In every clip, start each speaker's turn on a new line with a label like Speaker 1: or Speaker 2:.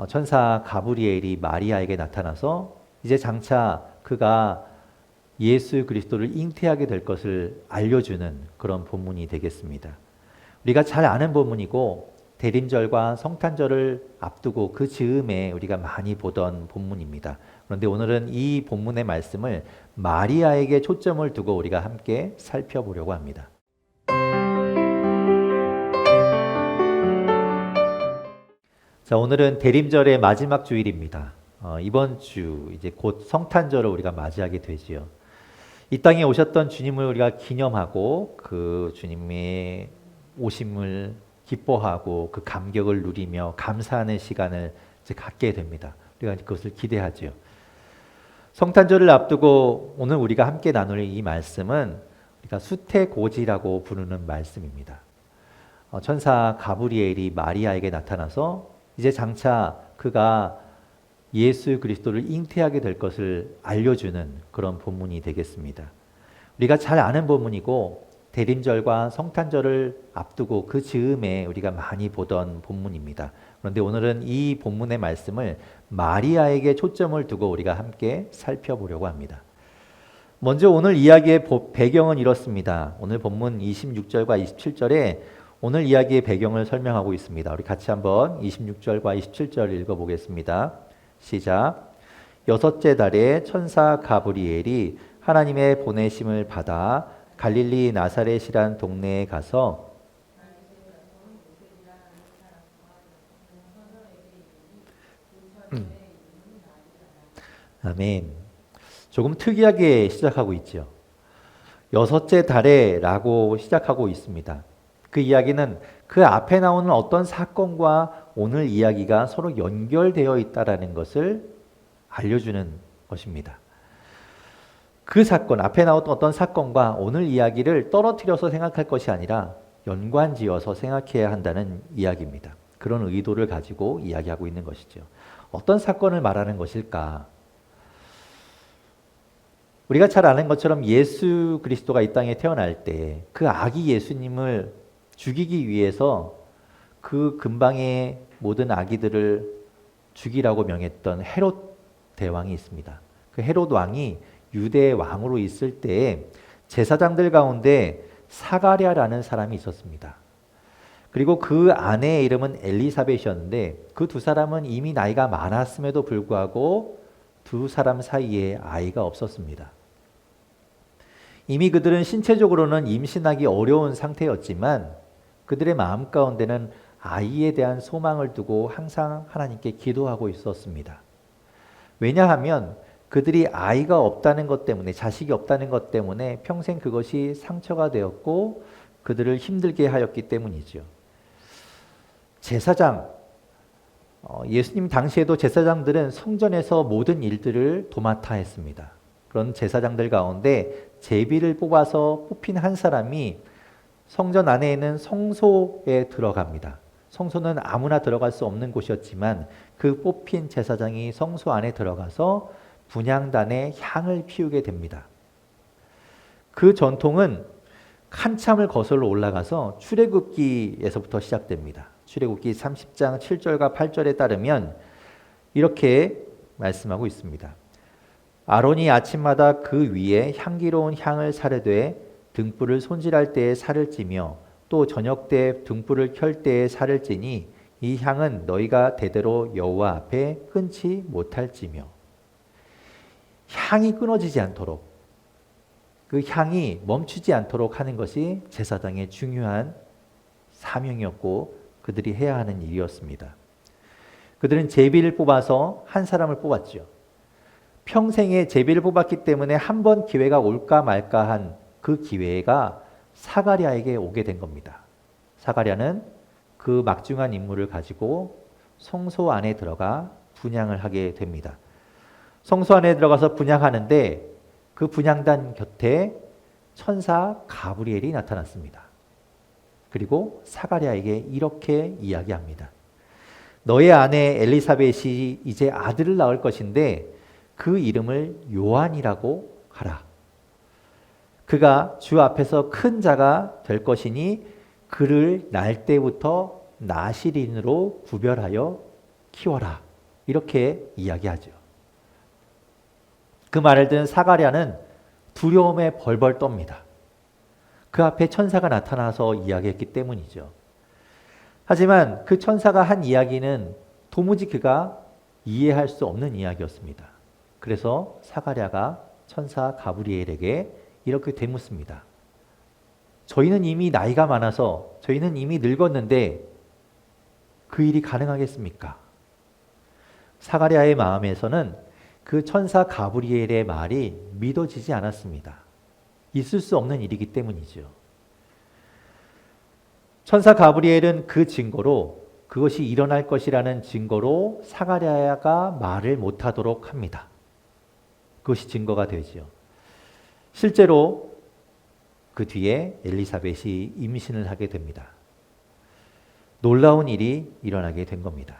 Speaker 1: 천사 가브리엘이 마리아에게 나타나서 이제 장차 그가 예수 그리스도를 잉태하게 될 것을 알려주는 그런 본문이 되겠습니다. 우리가 잘 아는 본문이고 대림절과 성탄절을 앞두고 그 즈음에 우리가 많이 보던 본문입니다. 그런데 오늘은 이 본문의 말씀을 마리아에게 초점을 두고 우리가 함께 살펴보려고 합니다. 자, 오늘은 대림절의 마지막 주일입니다. 이번 주 이제 곧 성탄절을 우리가 맞이하게 되지요. 이 땅에 오셨던 주님을 우리가 기념하고 그 주님의 오심을 기뻐하고 그 감격을 누리며 감사하는 시간을 이제 갖게 됩니다. 우리가 그것을 기대하죠. 성탄절을 앞두고 오늘 우리가 함께 나눌 이 말씀은 우리가 수태고지라고 부르는 말씀입니다. 천사 가브리엘이 마리아에게 나타나서 이제 장차 그가 예수 그리스도를 잉태하게 될 것을 알려주는 그런 본문이 되겠습니다. 우리가 잘 아는 본문이고 대림절과 성탄절을 앞두고 그 즈음에 우리가 많이 보던 본문입니다. 그런데 오늘은 이 본문의 말씀을 마리아에게 초점을 두고 우리가 함께 살펴보려고 합니다. 먼저 오늘 이야기의 배경은 이렇습니다. 오늘 본문 26절과 27절에 오늘 이야기의 배경을 설명하고 있습니다. 우리 같이 한번 26절과 27절 읽어보겠습니다. 시작. 여섯째 달에 천사 가브리엘이 하나님의 보내심을 받아 갈릴리 나사렛이란 동네에 가서 아멘. 조금 특이하게 시작하고 있죠. 여섯째 달에 라고 시작하고 있습니다. 그 이야기는 그 앞에 나오는 어떤 사건과 오늘 이야기가 서로 연결되어 있다는 것을 알려주는 것입니다. 그 사건, 앞에 나왔던 어떤 사건과 오늘 이야기를 떨어뜨려서 생각할 것이 아니라 연관지어서 생각해야 한다는 이야기입니다. 그런 의도를 가지고 이야기하고 있는 것이죠. 어떤 사건을 말하는 것일까? 우리가 잘 아는 것처럼 예수 그리스도가 이 땅에 태어날 때 그 아기 예수님을 죽이기 위해서 그 근방의 모든 아기들을 죽이라고 명했던 헤롯 대왕이 있습니다. 그 헤롯 왕이 유대 왕으로 있을 때에 제사장들 가운데 사가랴라는 사람이 있었습니다. 그리고 그 아내의 이름은 엘리사벳이었는데 그 두 사람은 이미 나이가 많았음에도 불구하고 두 사람 사이에 아이가 없었습니다. 이미 그들은 신체적으로는 임신하기 어려운 상태였지만 그들의 마음 가운데는 아이에 대한 소망을 두고 항상 하나님께 기도하고 있었습니다. 왜냐하면 그들이 아이가 없다는 것 때문에, 자식이 없다는 것 때문에 평생 그것이 상처가 되었고 그들을 힘들게 하였기 때문이죠. 제사장, 예수님 당시에도 제사장들은 성전에서 모든 일들을 도맡아 했습니다. 그런 제사장들 가운데 제비를 뽑아서 뽑힌 한 사람이 성전 안에 있는 성소에 들어갑니다. 성소는 아무나 들어갈 수 없는 곳이었지만 그 뽑힌 제사장이 성소 안에 들어가서 분향단에 향을 피우게 됩니다. 그 전통은 한참을 거슬러 올라가서 출애굽기에서부터 시작됩니다. 출애굽기 30장 7절과 8절에 따르면 이렇게 말씀하고 있습니다. 아론이 아침마다 그 위에 향기로운 향을 사르되 등불을 손질할 때에 살을 찌며 또 저녁 때 등불을 켤 때에 살을 찌니 이 향은 너희가 대대로 여호와 앞에 끊지 못할지며. 향이 끊어지지 않도록, 그 향이 멈추지 않도록 하는 것이 제사장의 중요한 사명이었고 그들이 해야 하는 일이었습니다. 그들은 제비를 뽑아서 한 사람을 뽑았죠. 평생에 제비를 뽑았기 때문에 한 번 기회가 올까 말까 한 그 기회가 사가랴에게 오게 된 겁니다. 사가랴는 그 막중한 임무를 가지고 성소 안에 들어가 분향을 하게 됩니다. 성소 안에 들어가서 분향하는데 그 분향단 곁에 천사 가브리엘이 나타났습니다. 그리고 사가랴에게 이렇게 이야기합니다. 너의 아내 엘리사벳이 이제 아들을 낳을 것인데 그 이름을 요한이라고 하라. 그가 주 앞에서 큰 자가 될 것이니 그를 날 때부터 나시린으로 구별하여 키워라. 이렇게 이야기하죠. 그 말을 듣는 사가랴는 두려움에 벌벌 떱니다. 그 앞에 천사가 나타나서 이야기했기 때문이죠. 하지만 그 천사가 한 이야기는 도무지 그가 이해할 수 없는 이야기였습니다. 그래서 사가랴가 천사 가브리엘에게 이렇게 되묻습니다. 저희는 이미 나이가 많아서 저희는 이미 늙었는데 그 일이 가능하겠습니까? 사가랴의 마음에서는 그 천사 가브리엘의 말이 믿어지지 않았습니다. 있을 수 없는 일이기 때문이죠. 천사 가브리엘은 그 증거로 그것이 일어날 것이라는 증거로 사가랴가 말을 못하도록 합니다. 그것이 증거가 되죠. 실제로 그 뒤에 엘리사벳이 임신을 하게 됩니다. 놀라운 일이 일어나게 된 겁니다.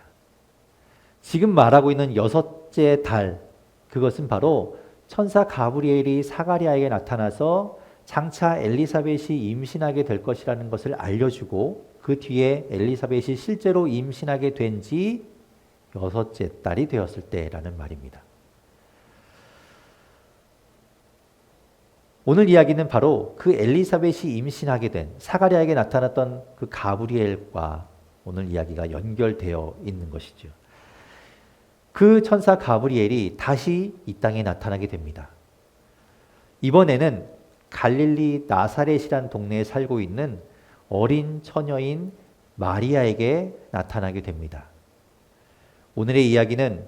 Speaker 1: 지금 말하고 있는 여섯째 달, 그것은 바로 천사 가브리엘이 사가랴에게 나타나서 장차 엘리사벳이 임신하게 될 것이라는 것을 알려주고 그 뒤에 엘리사벳이 실제로 임신하게 된 지 여섯째 달이 되었을 때라는 말입니다. 오늘 이야기는 바로 그 엘리사벳이 임신하게 된 사가랴에게 나타났던 그 가브리엘과 오늘 이야기가 연결되어 있는 것이죠. 그 천사 가브리엘이 다시 이 땅에 나타나게 됩니다. 이번에는 갈릴리 나사렛이란 동네에 살고 있는 어린 처녀인 마리아에게 나타나게 됩니다. 오늘의 이야기는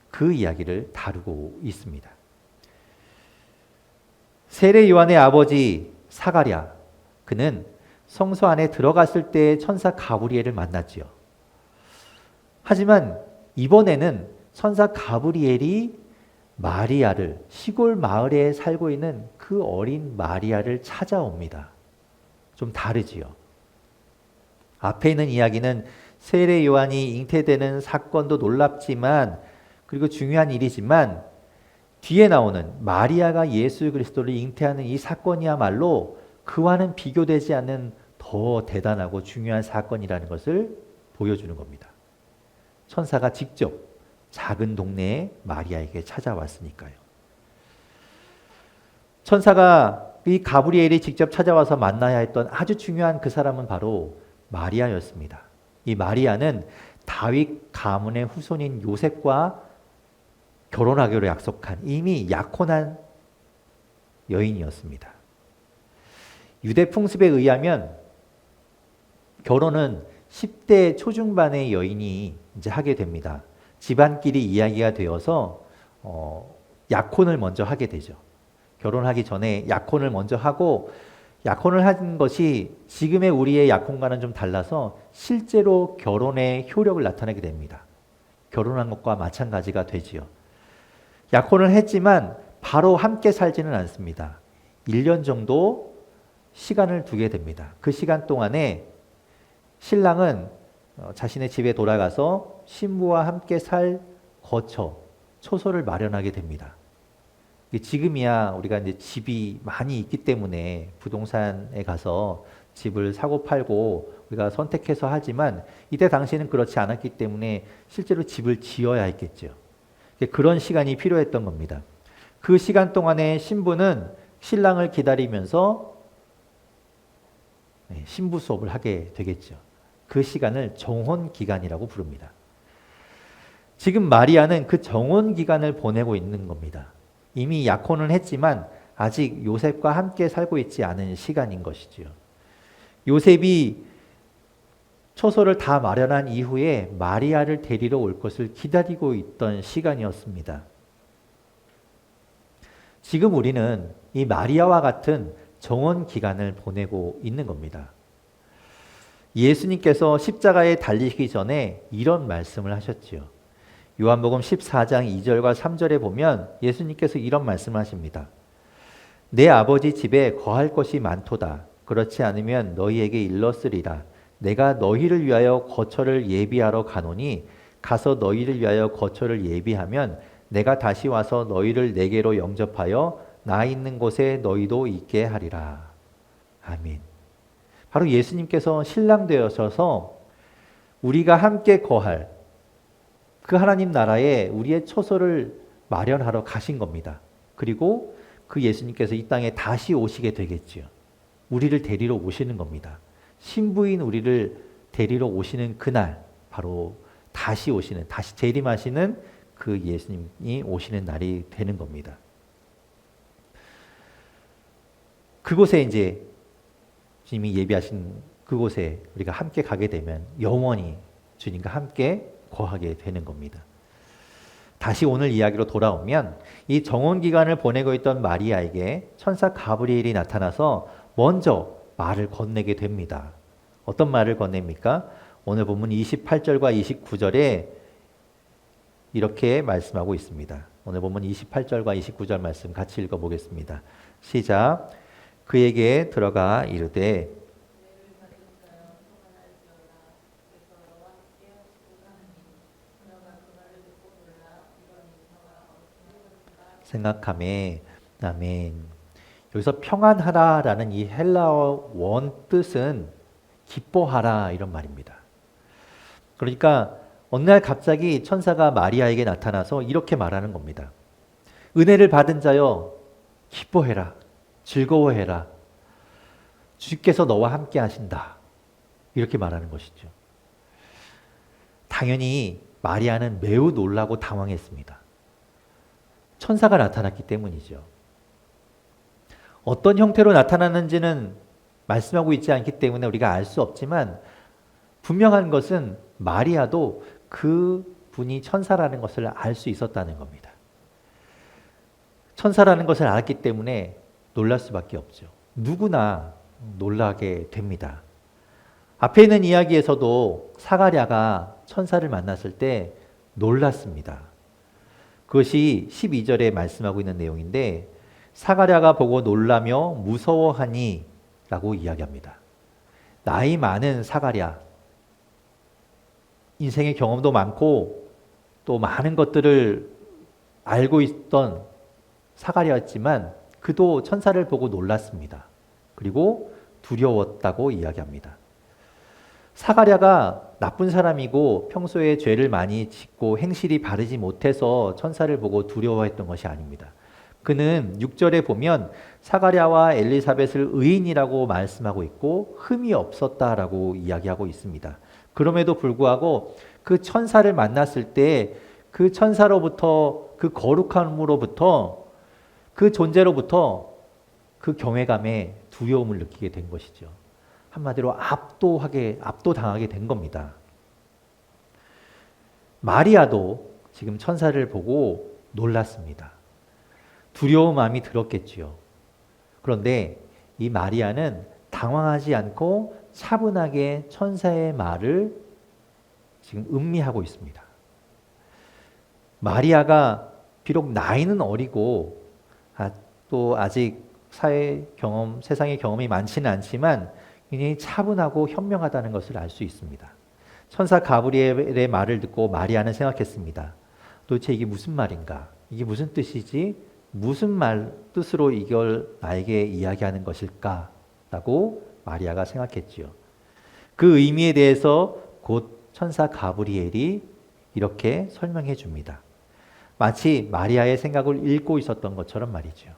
Speaker 1: 그 이야기를 다루고 있습니다. 세례 요한의 아버지 사가랴, 그는 성소 안에 들어갔을 때 천사 가브리엘을 만났지요. 하지만 이번에는 천사 가브리엘이 마리아를, 시골 마을에 살고 있는 그 어린 마리아를 찾아옵니다. 좀 다르지요. 앞에 있는 이야기는 세례 요한이 잉태되는 사건도 놀랍지만, 그리고 중요한 일이지만, 뒤에 나오는 마리아가 예수 그리스도를 잉태하는 이 사건이야말로 그와는 비교되지 않는 더 대단하고 중요한 사건이라는 것을 보여주는 겁니다. 천사가 직접 작은 동네에 마리아에게 찾아왔으니까요. 천사가 이 가브리엘이 직접 찾아와서 만나야 했던 아주 중요한 그 사람은 바로 마리아였습니다. 이 마리아는 다윗 가문의 후손인 요셉과 결혼하기로 약속한 이미 약혼한 여인이었습니다. 유대 풍습에 의하면 결혼은 10대 초중반의 여인이 이제 하게 됩니다. 집안끼리 이야기가 되어서 약혼을 먼저 하게 되죠. 결혼하기 전에 약혼을 먼저 하고, 약혼을 한 것이 지금의 우리의 약혼과는 좀 달라서 실제로 결혼의 효력을 나타내게 됩니다. 결혼한 것과 마찬가지가 되지요. 약혼을 했지만 바로 함께 살지는 않습니다. 1년 정도 시간을 두게 됩니다. 그 시간 동안에 신랑은 자신의 집에 돌아가서 신부와 함께 살 거처, 초소를 마련하게 됩니다. 지금이야 우리가 이제 집이 많이 있기 때문에 부동산에 가서 집을 사고 팔고 우리가 선택해서 하지만, 이때 당시에는 그렇지 않았기 때문에 실제로 집을 지어야 했겠죠. 그런 시간이 필요했던 겁니다. 그 시간 동안에 신부는 신랑을 기다리면서 신부 수업을 하게 되겠죠. 그 시간을 정혼 기간이라고 부릅니다. 지금 마리아는 그 정혼 기간을 보내고 있는 겁니다. 이미 약혼을 했지만 아직 요셉과 함께 살고 있지 않은 시간인 것이지요. 요셉이 초소를 다 마련한 이후에 마리아를 데리러 올 것을 기다리고 있던 시간이었습니다. 지금 우리는 이 마리아와 같은 정혼 기간을 보내고 있는 겁니다. 예수님께서 십자가에 달리시기 전에 이런 말씀을 하셨지요. 요한복음 14장 2절과 3절에 보면 예수님께서 이런 말씀을 하십니다. 내 아버지 집에 거할 것이 많도다. 그렇지 않으면 너희에게 일렀으리라. 내가 너희를 위하여 거처를 예비하러 가노니 가서 너희를 위하여 거처를 예비하면 내가 다시 와서 너희를 내게로 영접하여 나 있는 곳에 너희도 있게 하리라. 아멘. 바로 예수님께서 신랑 되어셔서 우리가 함께 거할, 그 하나님 나라에 우리의 처소를 마련하러 가신 겁니다. 그리고 그 예수님께서 이 땅에 다시 오시게 되겠지요. 우리를 데리러 오시는 겁니다. 신부인 우리를 데리러 오시는 그날, 바로 다시 오시는, 다시 재림하시는 그 예수님이 오시는 날이 되는 겁니다. 그곳에 이제 주님이 예비하신 그곳에 우리가 함께 가게 되면 영원히 주님과 함께 거하게 되는 겁니다. 다시 오늘 이야기로 돌아오면 이 정원 기간을 보내고 있던 마리아에게 천사 가브리엘이 나타나서 먼저 말을 건네게 됩니다. 어떤 말을 건넵니까? 오늘 본문 28절과 29절에 이렇게 말씀하고 있습니다. 오늘 본문 28절과 29절 말씀 같이 읽어보겠습니다. 시작. 그에게 들어가 이르되 생각하매 아멘. 여기서 평안하라라는 이 헬라어 원 뜻은 기뻐하라 이런 말입니다. 그러니까 어느 날 갑자기 천사가 마리아에게 나타나서 이렇게 말하는 겁니다. 은혜를 받은 자여 기뻐해라. 즐거워해라. 주께서 너와 함께 하신다. 이렇게 말하는 것이죠. 당연히 마리아는 매우 놀라고 당황했습니다. 천사가 나타났기 때문이죠. 어떤 형태로 나타났는지는 말씀하고 있지 않기 때문에 우리가 알 수 없지만 분명한 것은 마리아도 그 분이 천사라는 것을 알 수 있었다는 겁니다. 천사라는 것을 알았기 때문에 놀랄 수밖에 없죠. 누구나 놀라게 됩니다. 앞에 있는 이야기에서도 사가랴가 천사를 만났을 때 놀랐습니다. 그것이 12절에 말씀하고 있는 내용인데 사가랴가 보고 놀라며 무서워하니 라고 이야기합니다. 나이 많은 사가랴, 인생의 경험도 많고 또 많은 것들을 알고 있던 사가랴였지만 그도 천사를 보고 놀랐습니다. 그리고 두려웠다고 이야기합니다. 사가랴가 나쁜 사람이고 평소에 죄를 많이 짓고 행실이 바르지 못해서 천사를 보고 두려워했던 것이 아닙니다. 그는 6절에 보면 사가랴와 엘리사벳을 의인이라고 말씀하고 있고 흠이 없었다라고 이야기하고 있습니다. 그럼에도 불구하고 그 천사를 만났을 때 그 천사로부터 그 거룩함으로부터 그 존재로부터 그 경외감에 두려움을 느끼게 된 것이죠. 한마디로 압도당하게 된 겁니다. 마리아도 지금 천사를 보고 놀랐습니다. 두려운 마음이 들었겠지요. 그런데 이 마리아는 당황하지 않고 차분하게 천사의 말을 지금 음미하고 있습니다. 마리아가 비록 나이는 어리고 또 아직 세상의 경험이 많지는 않지만 굉장히 차분하고 현명하다는 것을 알 수 있습니다. 천사 가브리엘의 말을 듣고 마리아는 생각했습니다. 도대체 이게 무슨 말인가? 이게 무슨 뜻이지? 무슨 뜻으로 이걸 나에게 이야기하는 것일까? 라고 마리아가 생각했지요. 그 의미에 대해서 곧 천사 가브리엘이 이렇게 설명해 줍니다. 마치 마리아의 생각을 읽고 있었던 것처럼 말이죠.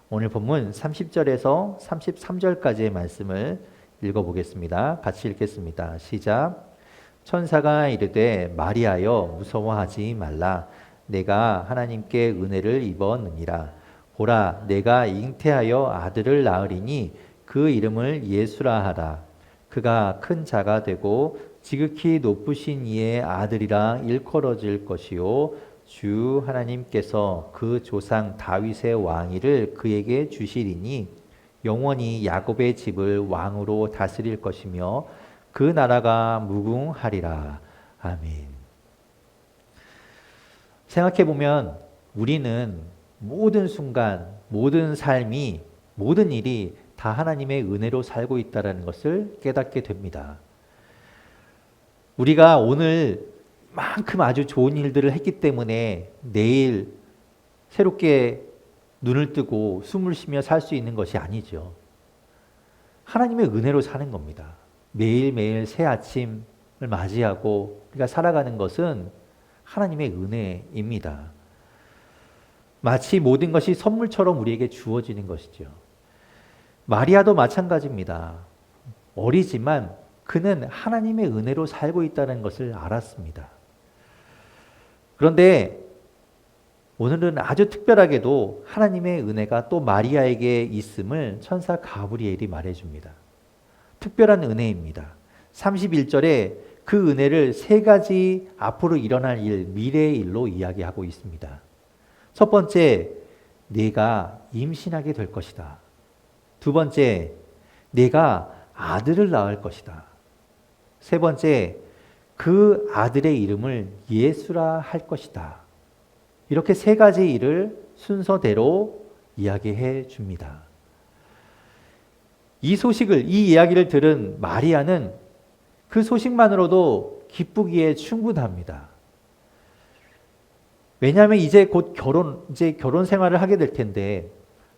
Speaker 1: 오늘 본문 30절에서 33절까지의 말씀을 읽어보겠습니다. 같이 읽겠습니다. 시작. 천사가 이르되 마리아여 무서워하지 말라. 내가 하나님께 은혜를 입었느니라. 보라 내가 잉태하여 아들을 낳으리니 그 이름을 예수라 하라. 그가 큰 자가 되고 지극히 높으신 이의 아들이라 일컬어질 것이요 주 하나님께서 그 조상 다윗의 왕위를 그에게 주시리니 영원히 야곱의 집을 왕으로 다스릴 것이며 그 나라가 무궁하리라. 아멘. 생각해보면 우리는 모든 순간, 모든 삶이, 모든 일이 다 하나님의 은혜로 살고 있다는 것을 깨닫게 됩니다. 우리가 오늘만큼 아주 좋은 일들을 했기 때문에 내일 새롭게 눈을 뜨고 숨을 쉬며 살 수 있는 것이 아니죠. 하나님의 은혜로 사는 겁니다. 매일매일 새 아침을 맞이하고 우리가 살아가는 것은 하나님의 은혜입니다. 마치 모든 것이 선물처럼 우리에게 주어지는 것이죠. 마리아도 마찬가지입니다. 어리지만 그는 하나님의 은혜로 살고 있다는 것을 알았습니다. 그런데 오늘은 아주 특별하게도 하나님의 은혜가 또 마리아에게 있음을 천사 가브리엘이 말해줍니다. 특별한 은혜입니다. 31절에 그 은혜를 세 가지 앞으로 일어날 일, 미래의 일로 이야기하고 있습니다. 첫 번째, 내가 임신하게 될 것이다. 두 번째, 내가 아들을 낳을 것이다. 세 번째, 그 아들의 이름을 예수라 할 것이다. 이렇게 세 가지 일을 순서대로 이야기해 줍니다. 이 소식을, 이 이야기를 들은 마리아는 그 소식만으로도 기쁘기에 충분합니다. 왜냐하면 이제 곧 결혼 생활을 하게 될 텐데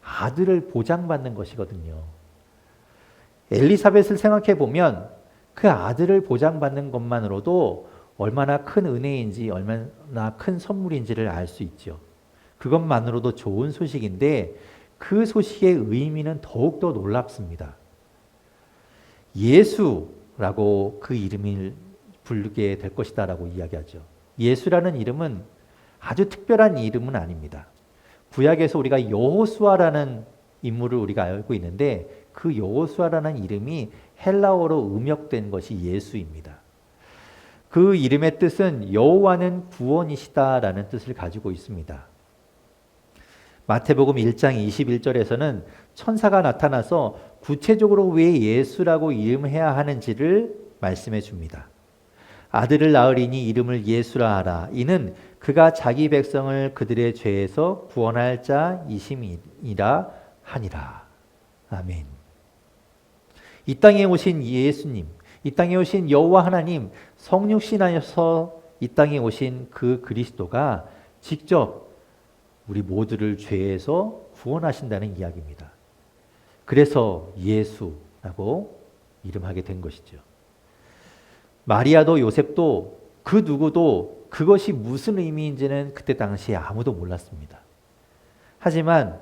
Speaker 1: 아들을 보장받는 것이거든요. 엘리사벳을 생각해 보면 그 아들을 보장받는 것만으로도 얼마나 큰 은혜인지 얼마나 큰 선물인지를 알 수 있죠. 그것만으로도 좋은 소식인데 그 소식의 의미는 더욱더 놀랍습니다. 예수라고 그 이름을 부르게 될 것이다 라고 이야기하죠. 예수라는 이름은 아주 특별한 이름은 아닙니다. 구약에서 우리가 여호수아라는 인물을 우리가 알고 있는데 그 여호수아라는 이름이 헬라어로 음역된 것이 예수입니다. 그 이름의 뜻은 여호와는 구원이시다라는 뜻을 가지고 있습니다. 마태복음 1장 21절에서는 천사가 나타나서 구체적으로 왜 예수라고 이름해야 하는지를 말씀해 줍니다. 아들을 낳으리니 이름을 예수라 하라. 이는 그가 자기 백성을 그들의 죄에서 구원할 자이심이라 하니라. 아멘. 이 땅에 오신 예수님, 이 땅에 오신 여호와 하나님, 성육신하여서 이 땅에 오신 그 그리스도가 직접 우리 모두를 죄에서 구원하신다는 이야기입니다. 그래서 예수라고 이름하게 된 것이죠. 마리아도 요셉도 그 누구도 그것이 무슨 의미인지는 그때 당시에 아무도 몰랐습니다. 하지만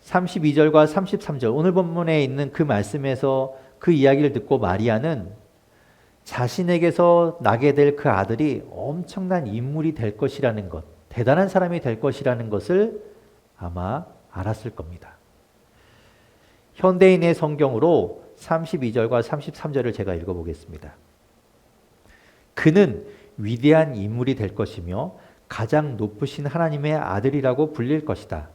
Speaker 1: 32절과 33절 오늘 본문에 있는 그 말씀에서 그 이야기를 듣고 마리아는 자신에게서 나게 될 그 아들이 엄청난 인물이 될 것이라는 것, 대단한 사람이 될 것이라는 것을 아마 알았을 겁니다. 현대인의 성경으로 32절과 33절을 제가 읽어보겠습니다. 그는 위대한 인물이 될 것이며 가장 높으신 하나님의 아들이라고 불릴 것이다.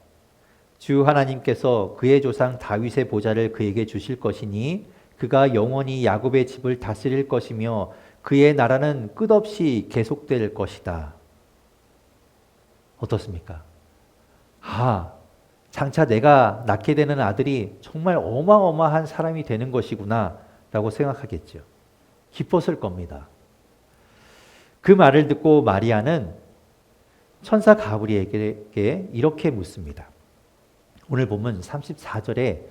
Speaker 1: 주 하나님께서 그의 조상 다윗의 보좌를 그에게 주실 것이니 그가 영원히 야곱의 집을 다스릴 것이며 그의 나라는 끝없이 계속될 것이다. 어떻습니까? 장차 내가 낳게 되는 아들이 정말 어마어마한 사람이 되는 것이구나 라고 생각하겠죠. 기뻤을 겁니다. 그 말을 듣고 마리아는 천사 가브리엘에게 이렇게 묻습니다. 오늘 보면 34절에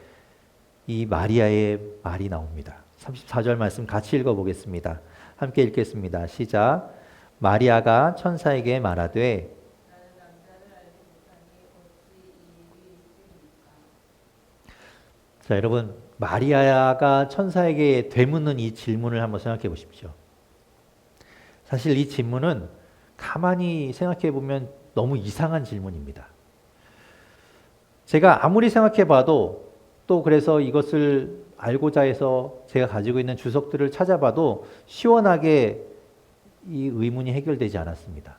Speaker 1: 이 마리아의 말이 나옵니다. 34절 말씀 같이 읽어보겠습니다. 함께 읽겠습니다. 시작. 마리아가 천사에게 말하되 자, 여러분 마리아가 천사에게 되묻는 이 질문을 한번 생각해 보십시오. 사실 이 질문은 가만히 생각해 보면 너무 이상한 질문입니다. 제가 아무리 생각해 봐도 또 그래서 이것을 알고자 해서 제가 가지고 있는 주석들을 찾아봐도 시원하게 이 의문이 해결되지 않았습니다.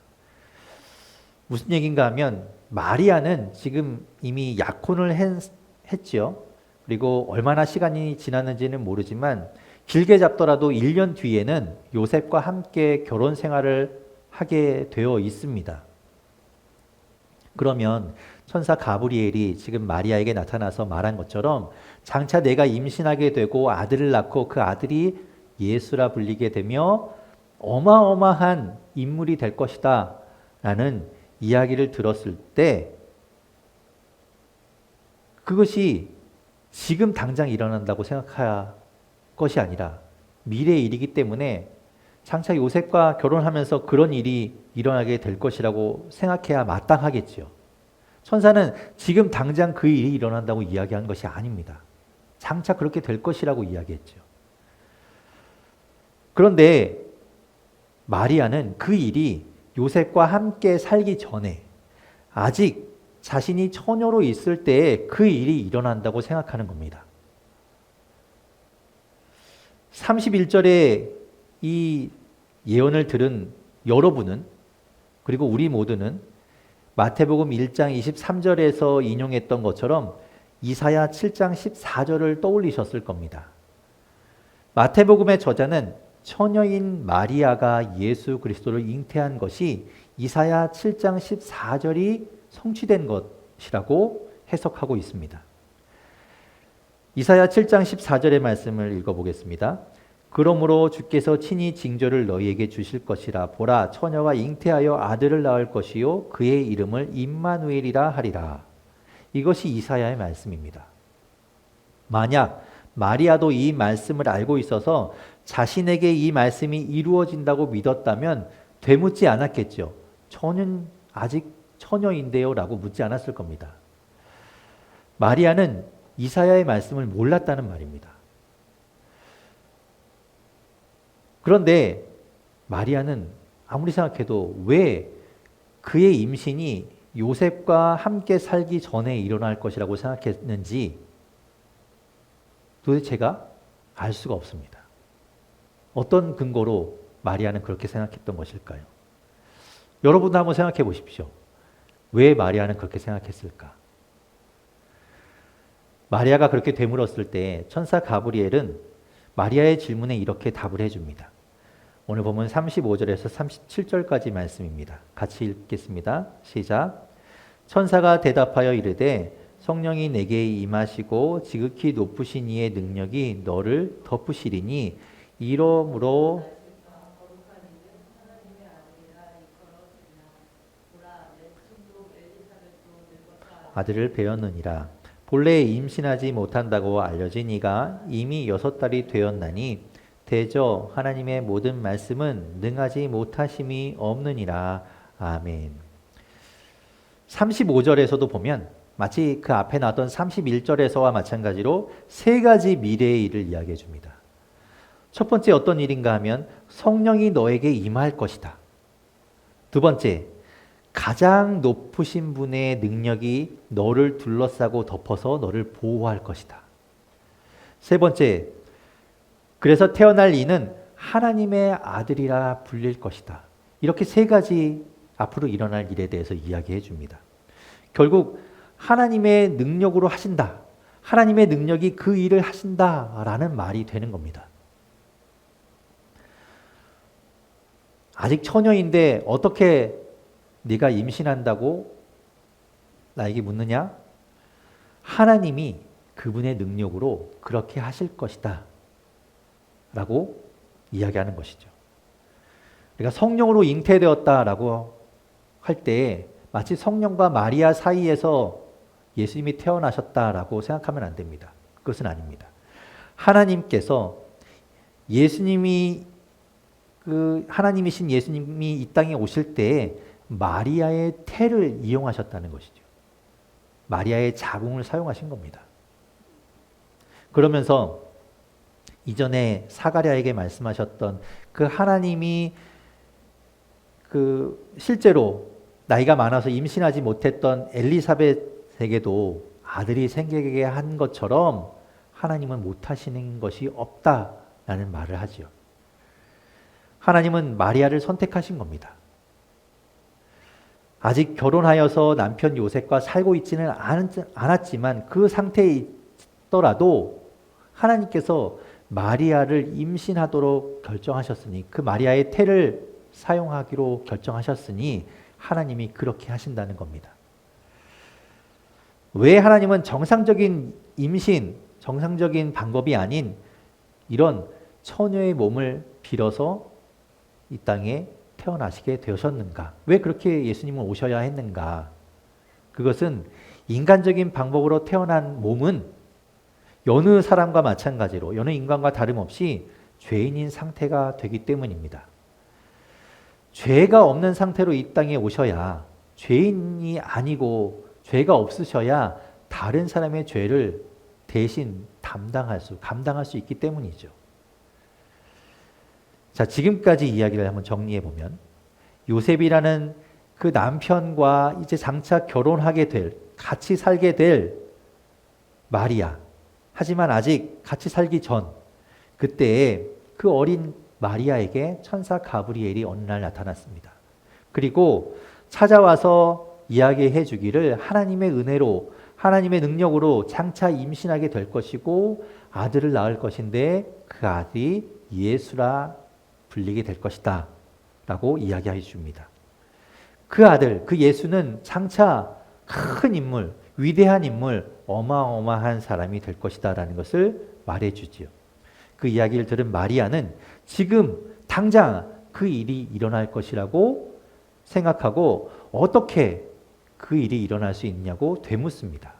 Speaker 1: 무슨 얘기인가 하면 마리아는 지금 이미 약혼을 했죠. 그리고 얼마나 시간이 지났는지는 모르지만 길게 잡더라도 1년 뒤에는 요셉과 함께 결혼 생활을 하게 되어 있습니다. 그러면 천사 가브리엘이 지금 마리아에게 나타나서 말한 것처럼 장차 내가 임신하게 되고 아들을 낳고 그 아들이 예수라 불리게 되며 어마어마한 인물이 될 것이다 라는 이야기를 들었을 때 그것이 지금 당장 일어난다고 생각할 것이 아니라 미래의 일이기 때문에 장차 요셉과 결혼하면서 그런 일이 일어나게 될 것이라고 생각해야 마땅하겠지요. 천사는 지금 당장 그 일이 일어난다고 이야기한 것이 아닙니다. 장차 그렇게 될 것이라고 이야기했죠. 그런데 마리아는 그 일이 요셉과 함께 살기 전에 아직 자신이 처녀로 있을 때에 그 일이 일어난다고 생각하는 겁니다. 31절에 이 예언을 들은 여러분은, 그리고 우리 모두는 마태복음 1장 23절에서 인용했던 것처럼 이사야 7장 14절을 떠올리셨을 겁니다. 마태복음의 저자는 처녀인 마리아가 예수 그리스도를 잉태한 것이 이사야 7장 14절이 성취된 것이라고 해석하고 있습니다. 이사야 7장 14절의 말씀을 읽어보겠습니다. 그러므로 주께서 친히 징조를 너희에게 주실 것이라. 보라, 처녀가 잉태하여 아들을 낳을 것이요 그의 이름을 임마누엘이라 하리라. 이것이 이사야의 말씀입니다. 만약 마리아도 이 말씀을 알고 있어서 자신에게 이 말씀이 이루어진다고 믿었다면 되묻지 않았겠죠. 저는 아직 처녀인데요 라고 묻지 않았을 겁니다. 마리아는 이사야의 말씀을 몰랐다는 말입니다. 그런데 마리아는 아무리 생각해도 왜 그의 임신이 요셉과 함께 살기 전에 일어날 것이라고 생각했는지 도대체 제가 알 수가 없습니다. 어떤 근거로 마리아는 그렇게 생각했던 것일까요? 여러분도 한번 생각해 보십시오. 왜 마리아는 그렇게 생각했을까? 마리아가 그렇게 되물었을 때 천사 가브리엘은 마리아의 질문에 이렇게 답을 해줍니다. 오늘 보면 35절에서 37절까지 말씀입니다. 같이 읽겠습니다. 시작. 천사가 대답하여 이르되 성령이 내게 임하시고 지극히 높으신 이의 능력이 너를 덮으시리니 이러므로 아들을 배었느니라. 본래 임신하지 못한다고 알려진 이가 이미 6달이 되었나니 대저 하나님의 모든 말씀은 능하지 못하심이 없느니라. 아멘. 35절에서도 보면 마치 그 앞에 나왔던 31절에서와 마찬가지로 세 가지 미래의 일을 이야기해 줍니다. 첫 번째 어떤 일인가 하면 성령이 너에게 임할 것이다. 두 번째, 가장 높으신 분의 능력이 너를 둘러싸고 덮어서 너를 보호할 것이다. 세 번째, 그래서 태어날 이는 하나님의 아들이라 불릴 것이다. 이렇게 세 가지 앞으로 일어날 일에 대해서 이야기해 줍니다. 결국 하나님의 능력으로 하신다. 하나님의 능력이 그 일을 하신다라는 말이 되는 겁니다. 아직 처녀인데 어떻게 네가 임신한다고 나에게 묻느냐? 하나님이 그분의 능력으로 그렇게 하실 것이다 라고 이야기하는 것이죠. 그러니까 성령으로 잉태되었다라고 할 때 마치 성령과 마리아 사이에서 예수님이 태어나셨다라고 생각하면 안 됩니다. 그것은 아닙니다. 하나님께서 하나님이신 예수님이 이 땅에 오실 때에 마리아의 태를 이용하셨다는 것이죠. 마리아의 자궁을 사용하신 겁니다. 그러면서 이전에 사가랴에게 말씀하셨던 그 하나님이 실제로 나이가 많아서 임신하지 못했던 엘리사벳에게도 아들이 생기게 한 것처럼 하나님은 못하시는 것이 없다라는 말을 하지요. 하나님은 마리아를 선택하신 겁니다. 아직 결혼하여서 남편 요셉과 살고 있지는 않았지만 그 상태에 있더라도 하나님께서 마리아를 임신하도록 결정하셨으니 그 마리아의 태를 사용하기로 결정하셨으니 하나님이 그렇게 하신다는 겁니다. 왜 하나님은 정상적인 임신, 정상적인 방법이 아닌 이런 처녀의 몸을 빌어서 이 땅에 태어나시게 되셨는가? 왜 그렇게 예수님은 오셔야 했는가? 그것은 인간적인 방법으로 태어난 몸은 여느 사람과 마찬가지로 여느 인간과 다름없이 죄인인 상태가 되기 때문입니다. 죄가 없는 상태로 이 땅에 오셔야, 죄인이 아니고 죄가 없으셔야 다른 사람의 죄를 대신 감당할 수 있기 때문이죠. 자, 지금까지 이야기를 한번 정리해 보면, 요셉이라는 그 남편과 이제 장차 같이 살게 될 마리아. 하지만 아직 같이 살기 전, 그때에 그 어린 마리아에게 천사 가브리엘이 어느 날 나타났습니다. 그리고 찾아와서 이야기해 주기를 하나님의 은혜로, 하나님의 능력으로 장차 임신하게 될 것이고 아들을 낳을 것인데 그 아들이 예수라 불리게 될 것이다 라고 이야기해 줍니다. 그 아들, 그 예수는 장차 큰 인물, 위대한 인물, 어마어마한 사람이 될 것이다 라는 것을 말해 주지요. 그 이야기를 들은 마리아는 지금 당장 그 일이 일어날 것이라고 생각하고 어떻게 그 일이 일어날 수 있냐고 되묻습니다.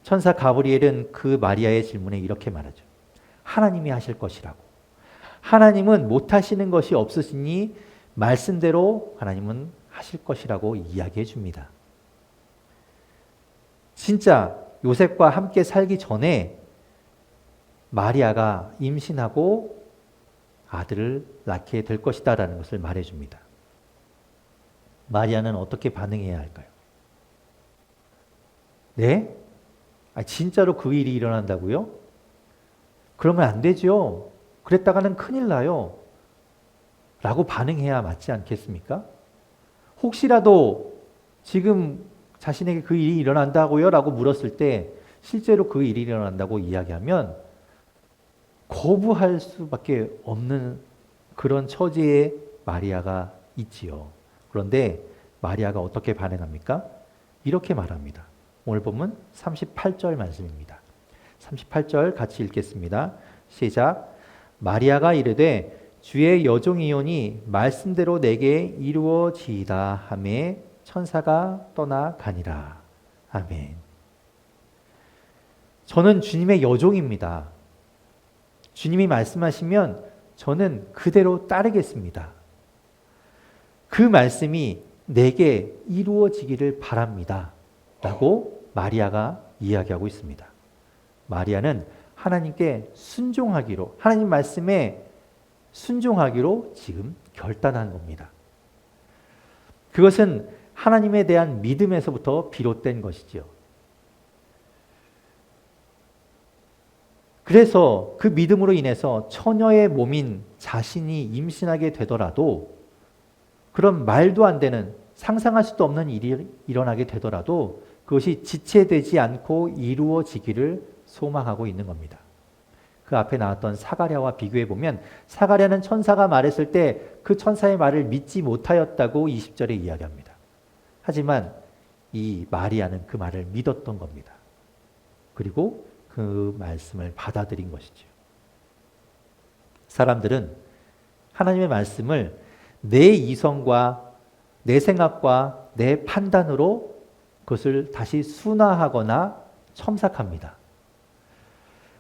Speaker 1: 천사 가브리엘은 그 마리아의 질문에 이렇게 말하죠. 하나님이 하실 것이라고. 하나님은 못하시는 것이 없으시니 말씀대로 하나님은 하실 것이라고 이야기해 줍니다. 진짜 요셉과 함께 살기 전에 마리아가 임신하고 아들을 낳게 될 것이다 라는 것을 말해줍니다. 마리아는 어떻게 반응해야 할까요? 네? 진짜로 그 일이 일어난다고요? 그러면 안 되죠. 그랬다가는 큰일 나요. 라고 반응해야 맞지 않겠습니까? 혹시라도 지금 자신에게 그 일이 일어난다고요? 라고 물었을 때 실제로 그 일이 일어난다고 이야기하면 거부할 수밖에 없는 그런 처지에 마리아가 있지요. 그런데 마리아가 어떻게 반응합니까? 이렇게 말합니다. 오늘 본문 38절 말씀입니다. 38절 같이 읽겠습니다. 시작. 마리아가 이르되 주의 여종이오니 말씀대로 내게 이루어지이다 하매 천사가 떠나가니라. 아멘. 저는 주님의 여종입니다. 주님이 말씀하시면 저는 그대로 따르겠습니다. 그 말씀이 내게 이루어지기를 바랍니다. 라고 마리아가 이야기하고 있습니다. 마리아는 하나님께 순종하기로, 하나님 말씀에 순종하기로 지금 결단한 겁니다. 그것은 하나님에 대한 믿음에서부터 비롯된 것이지요. 그래서 그 믿음으로 인해서 처녀의 몸인 자신이 임신하게 되더라도, 그런 말도 안 되는, 상상할 수도 없는 일이 일어나게 되더라도 그것이 지체되지 않고 이루어지기를 소망하고 있는 겁니다. 그 앞에 나왔던 사가랴와 비교해 보면 사가랴는 천사가 말했을 때 그 천사의 말을 믿지 못하였다고 20절에 이야기합니다. 하지만 이 마리아는 그 말을 믿었던 겁니다. 그리고 그 말씀을 받아들인 것이죠. 사람들은 하나님의 말씀을 내 이성과 내 생각과 내 판단으로 그것을 다시 순화하거나 첨삭합니다.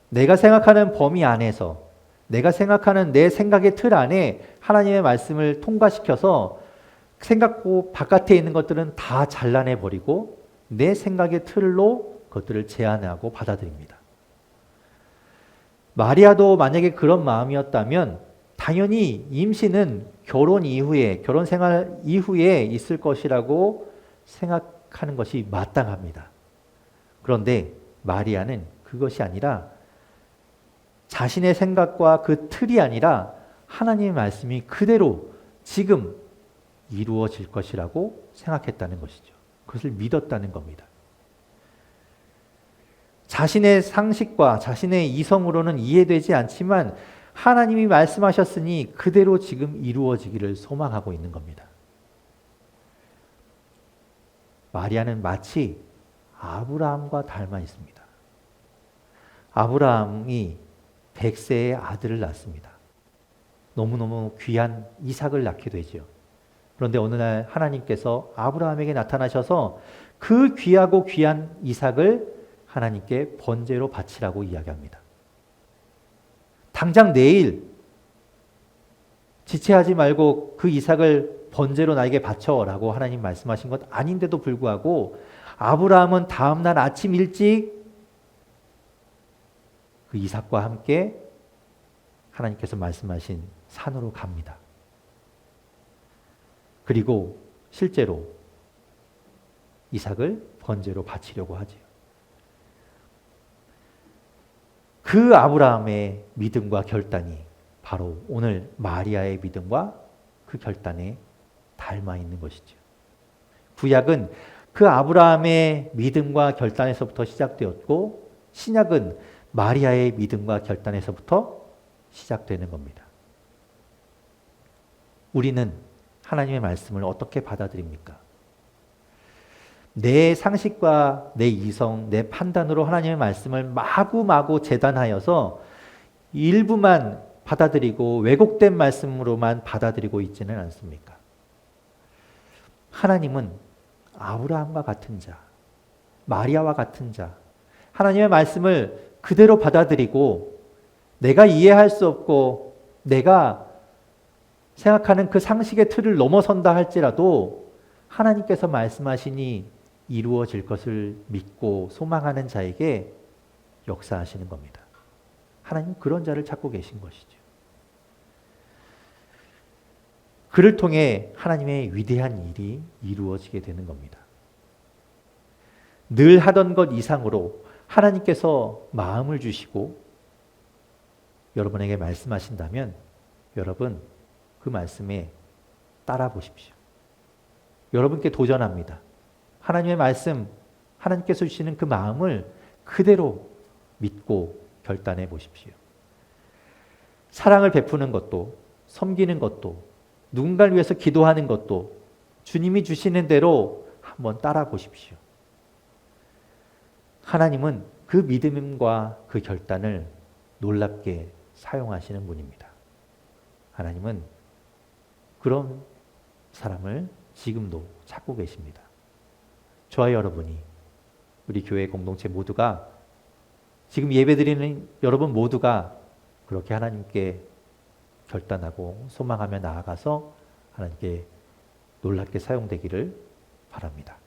Speaker 1: 내가 생각하는 범위 안에서, 내가 생각하는 내 생각의 틀 안에 하나님의 말씀을 통과시켜서 생각고 바깥에 있는 것들은 다 잘라내버리고 내 생각의 틀로 그것들을 제한하고 받아들입니다. 마리아도 만약에 그런 마음이었다면 당연히 임신은 결혼 이후에, 결혼 생활 이후에 있을 것이라고 생각하는 것이 마땅합니다. 그런데 마리아는 그것이 아니라 자신의 생각과 그 틀이 아니라 하나님의 말씀이 그대로 지금 이루어질 것이라고 생각했다는 것이죠. 그것을 믿었다는 겁니다. 자신의 상식과 자신의 이성으로는 이해되지 않지만 하나님이 말씀하셨으니 그대로 지금 이루어지기를 소망하고 있는 겁니다. 마리아는 마치 아브라함과 닮아 있습니다. 아브라함이 100세의 아들을 낳습니다. 너무너무 귀한 이삭을 낳게 되죠. 그런데 어느 날 하나님께서 아브라함에게 나타나셔서 그 귀하고 귀한 이삭을 하나님께 번제로 바치라고 이야기합니다. 당장 내일 지체하지 말고 그 이삭을 번제로 나에게 바쳐라고 하나님 말씀하신 것 아닌데도 불구하고 아브라함은 다음날 아침 일찍 그 이삭과 함께 하나님께서 말씀하신 산으로 갑니다. 그리고 실제로 이삭을 번제로 바치려고 하지요. 그 아브라함의 믿음과 결단이 바로 오늘 마리아의 믿음과 그 결단에 닮아 있는 것이죠. 구약은 그 아브라함의 믿음과 결단에서부터 시작되었고 신약은 마리아의 믿음과 결단에서부터 시작되는 겁니다. 우리는 하나님의 말씀을 어떻게 받아들입니까? 내 상식과 내 이성, 내 판단으로 하나님의 말씀을 마구마구 재단하여서 일부만 받아들이고 왜곡된 말씀으로만 받아들이고 있지는 않습니까? 하나님은 아브라함과 같은 자, 마리아와 같은 자, 하나님의 말씀을 그대로 받아들이고 내가 이해할 수 없고 내가 생각하는 그 상식의 틀을 넘어선다 할지라도 하나님께서 말씀하시니 이루어질 것을 믿고 소망하는 자에게 역사하시는 겁니다. 하나님 그런 자를 찾고 계신 것이죠. 그를 통해 하나님의 위대한 일이 이루어지게 되는 겁니다. 늘 하던 것 이상으로 하나님께서 마음을 주시고 여러분에게 말씀하신다면 여러분 그 말씀에 따라 보십시오. 여러분께 도전합니다. 하나님의 말씀, 하나님께서 주시는 그 마음을 그대로 믿고 결단해 보십시오. 사랑을 베푸는 것도, 섬기는 것도, 누군가를 위해서 기도하는 것도 주님이 주시는 대로 한번 따라 보십시오. 하나님은 그 믿음과 그 결단을 놀랍게 사용하시는 분입니다. 하나님은 그런 사람을 지금도 찾고 계십니다. 저와 여러분이 우리 교회 공동체 모두가 지금 예배드리는 여러분 모두가 그렇게 하나님께 결단하고 소망하며 나아가서 하나님께 놀랍게 사용되기를 바랍니다.